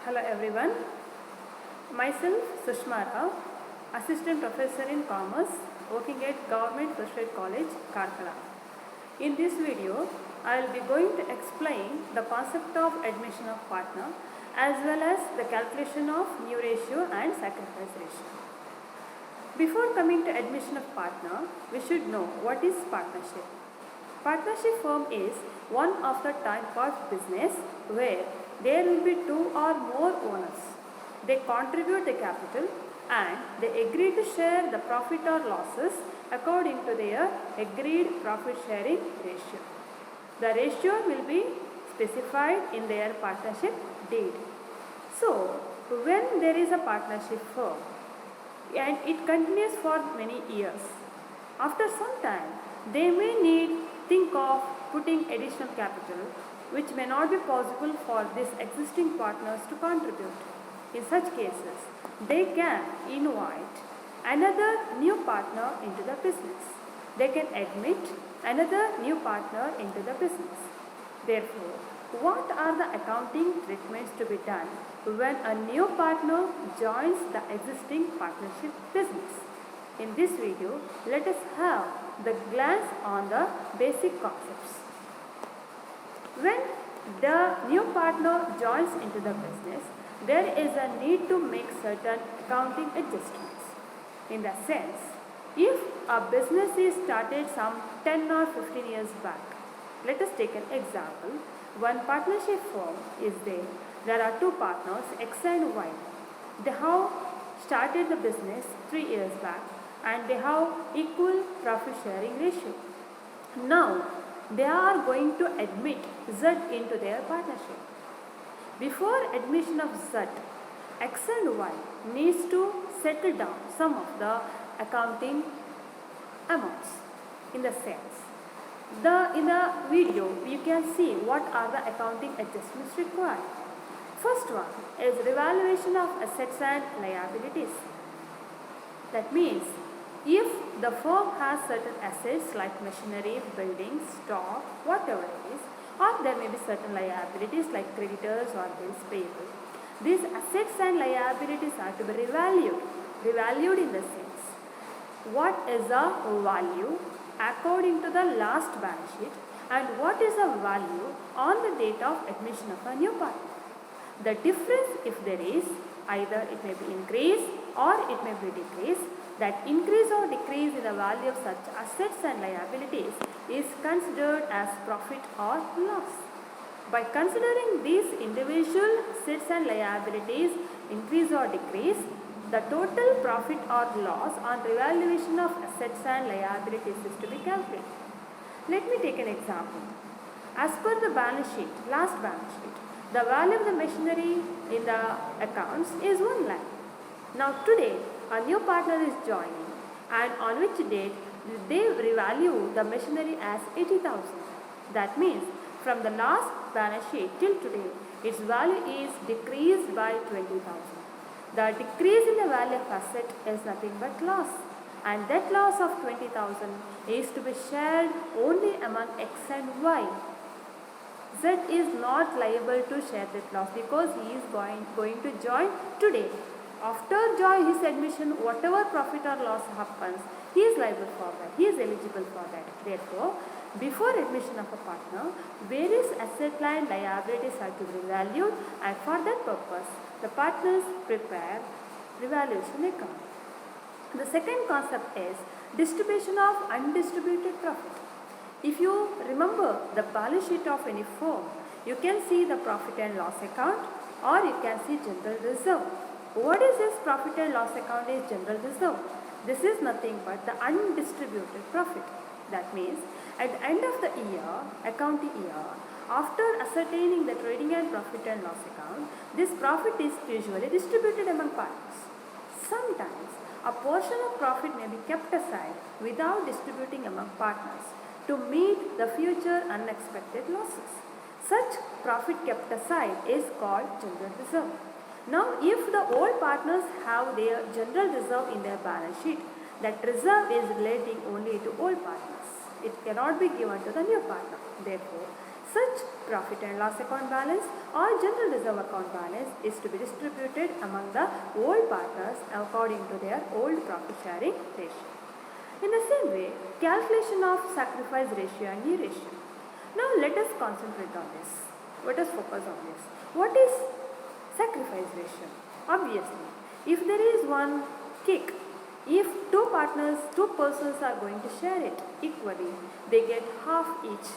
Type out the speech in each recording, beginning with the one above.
Hello everyone. Myself Sushma Rao, Assistant Professor in Commerce working at Government First College, Karkala. In this video, I will be going to explain the concept of admission of partner as well as the calculation of new ratio and sacrifice ratio. Before coming to admission of partner, we should know what is partnership. Partnership firm is one of the type of business where there will be two or more owners. They contribute the capital and they agree to share the profit or losses according to their agreed profit sharing ratio. The ratio will be specified in their partnership deed. So, when there is a partnership firm and it continues for many years, after some time they may think of putting additional capital which may not be possible for these existing partners to contribute. In such cases, they can invite another new partner into the business. They can admit another new partner into the business. Therefore, what are the accounting treatments to be done when a new partner joins the existing partnership business? In this video, let us have the glance on the basic concepts. When the new partner joins into the business, there is a need to make certain accounting adjustments. In the sense, if a business is started some 10 or 15 years back, let us take an example. One partnership firm is there. There are two partners, X and Y. They have started the business 3 years back and they have equal profit sharing ratio. Now, they are going to admit Z into their partnership. Before admission of Z, X and Y needs to settle down some of the accounting amounts. In the sense, in the video you can see what are the accounting adjustments required. First one is revaluation of assets and liabilities. That means if the firm has certain assets like machinery, buildings, stock, whatever it is, or there may be certain liabilities like creditors or bills payable. These assets and liabilities are to be revalued in the sense, what is the value according to the last balance sheet and what is the value on the date of admission of a new partner. The difference, if there is, either it may be increase or it may be decrease. That increase or decrease in the value of such assets and liabilities is considered as profit or loss. By considering these individual assets and liabilities increase or decrease, the total profit or loss on revaluation of assets and liabilities is to be calculated. Let me take an example. As per the balance sheet, last balance sheet, the value of the machinery in the accounts is 1 lakh. Now today, a new partner is joining and on which date they revalue the machinery as 80,000. That means from the last balance sheet till today, its value is decreased by 20,000. The decrease in the value of asset is nothing but loss, and that loss of 20,000 is to be shared only among X and Y. Z is not liable to share that loss because he is going to join today. After his admission, whatever profit or loss happens, he is liable for that. He is eligible for that. Therefore, before admission of a partner, various asset line liabilities are to be revalued, and for that purpose, the partners prepare revaluation account. The second concept is distribution of undistributed profit. If you remember the balance sheet of any firm, you can see the profit and loss account or you can see general reserve. What is this profit and loss account is general reserve? This is nothing but the undistributed profit. That means at the end of the year, accounting year, after ascertaining the trading and profit and loss account, this profit is usually distributed among partners. Sometimes a portion of profit may be kept aside without distributing among partners to meet the future unexpected losses. Such profit kept aside is called general reserve. Now, if the old partners have their general reserve in their balance sheet, that reserve is relating only to old partners. It cannot be given to the new partner. Therefore, Such profit and loss account balance or general reserve account balance is to be distributed among the old partners according to their old profit sharing ratio. In the same way, calculation of sacrifice ratio and new ratio. Now let us concentrate on this. Let us focus on this. What is sacrifice ratio? Obviously, if there is one cake, if two persons are going to share it equally, they get half piece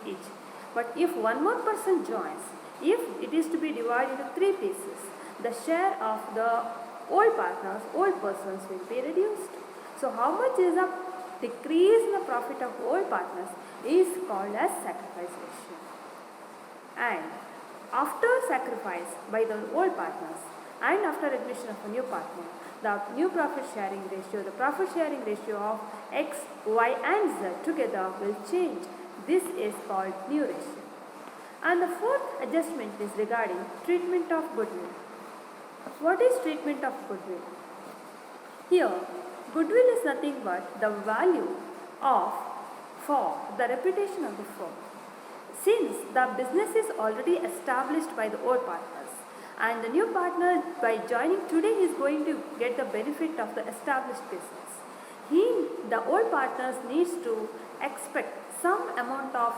each. But if one more person joins, if it is to be divided into 3 pieces, the share of the old persons will be reduced. So how much is the decrease in the profit of old partners is called as sacrifice ratio. And after sacrifice by the old partners and after admission of a new partner, the new profit sharing ratio, the profit sharing ratio of X, Y and Z together will change. This is called new ratio. And the fourth adjustment is regarding treatment of goodwill. What is treatment of goodwill? Here, goodwill is nothing but the value for the reputation of the firm. Since the business is already established by the old partners and the new partner by joining today is going to get the benefit of the established business, the old partners needs to expect some amount of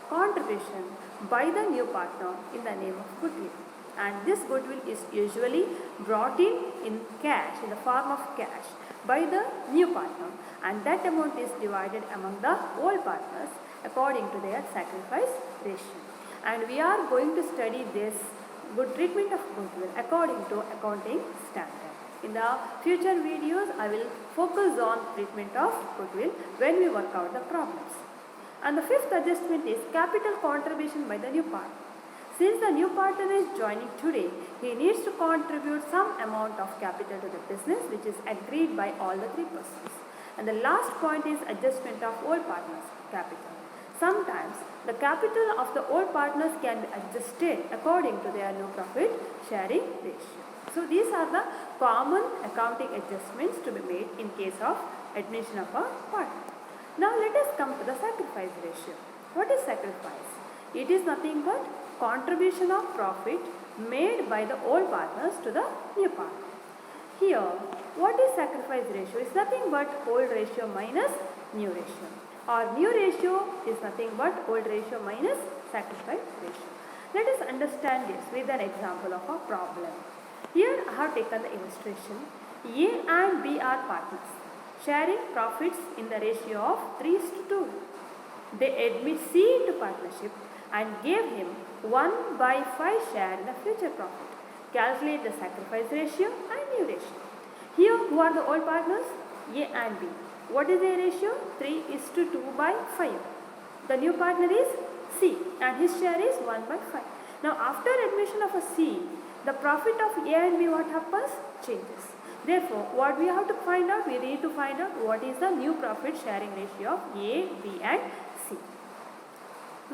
contribution by the new partner in the name of goodwill. And this goodwill is usually brought in cash, in the form of cash by the new partner, and that amount is divided among the old partners according to their sacrifice ratio. And we are going to study this good treatment of goodwill according to accounting standard. In the future videos, I will focus on treatment of goodwill when we work out the problems. And the fifth adjustment is capital contribution by the new partner. Since the new partner is joining today, he needs to contribute some amount of capital to the business which is agreed by all the 3 persons. And the last point is adjustment of old partners' capital. Sometimes the capital of the old partners can be adjusted according to their new profit sharing ratio. So these are the common accounting adjustments to be made in case of admission of a partner. Now let us come to the sacrifice ratio. What is sacrifice? It is nothing but contribution of profit made by the old partners to the new partner. Here, what is sacrifice ratio? It's nothing but old ratio minus new ratio. Or new ratio is nothing but old ratio minus sacrifice ratio. Let us understand this with an example of a problem. Here I have taken the illustration. A and B are partners, sharing profits in the ratio of 3:2. They admit C into partnership and gave him 1/5 share in the future profit. Calculate the sacrifice ratio and new ratio. Here, who are the old partners? A and B. What is their ratio? 3:2/5. The new partner is C and his share is 1/5. Now, after admission of a C, the profit of A and B, what happens? Changes. Therefore, what we have to find out? We need to find out what is the new profit sharing ratio of A, B and C.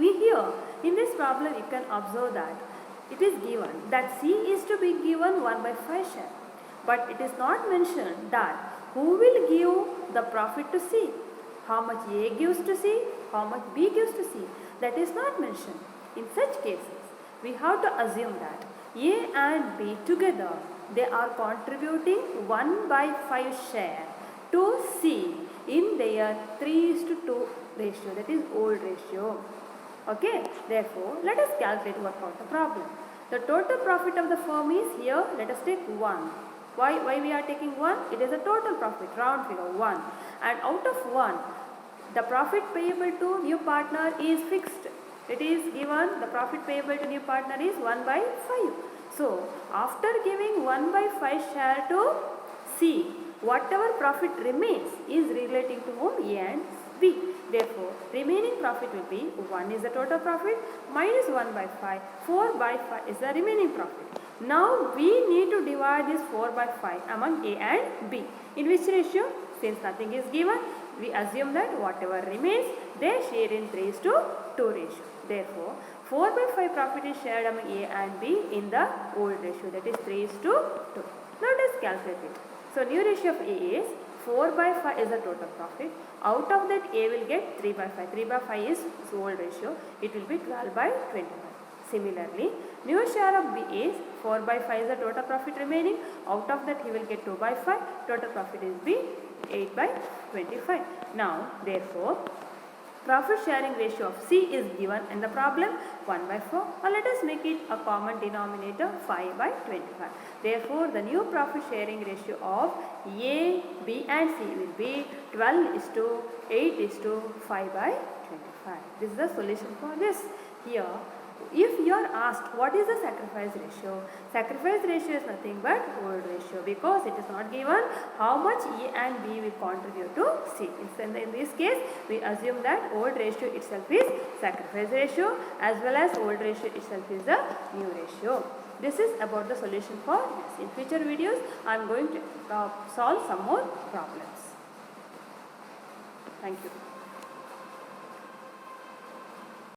Here, in this problem, you can observe that it is given that C is to be given 1/5 share. But it is not mentioned that who will give the profit to C. How much A gives to C, how much B gives to C. That is not mentioned. In such cases, we have to assume that A and B together, they are contributing 1/5 share to C in their 3:2 ratio, that is old ratio. Okay, therefore, let us calculate, work out the problem. The total profit of the firm is here, let us take 1. Why we are taking 1? It is a total profit, round figure 1. And out of 1, the profit payable to new partner is fixed. It is given the profit payable to new partner is 1/5. So, after giving 1/5 share to C, whatever profit remains is relating to whom? A and B. Therefore, remaining profit will be 1 is the total profit minus 1/5. 4/5 is the remaining profit. Now, we need to divide this 4/5 among A and B. In which ratio? Since nothing is given, we assume that whatever remains, they share in 3:2 ratio. Therefore, 4/5 profit is shared among A and B in the old ratio, that is 3:2. Now, let us calculate it. So, new ratio of A is 4 by 5 is the total profit. Out of that A will get 3 by 5. 3 by 5 is old ratio. It will be 12 by 25. Similarly, new share of B is 4 by 5 is the total profit remaining. Out of that he will get 2 by 5. Total profit is B 8 by 25. Now, therefore, profit sharing ratio of C is given in the problem 1 by 4, or let us make it a common denominator 5 by 25. Therefore, the new profit sharing ratio of A, B and C will be 12:8:5 by 25. This is the solution for this. Here, if you are asked what is the sacrifice ratio is nothing but old ratio, because it is not given how much A and B will contribute to C. In this case, we assume that old ratio itself is sacrifice ratio, as well as old ratio itself is the new ratio. This is about the solution for this. In future videos, I am going to solve some more problems. Thank you.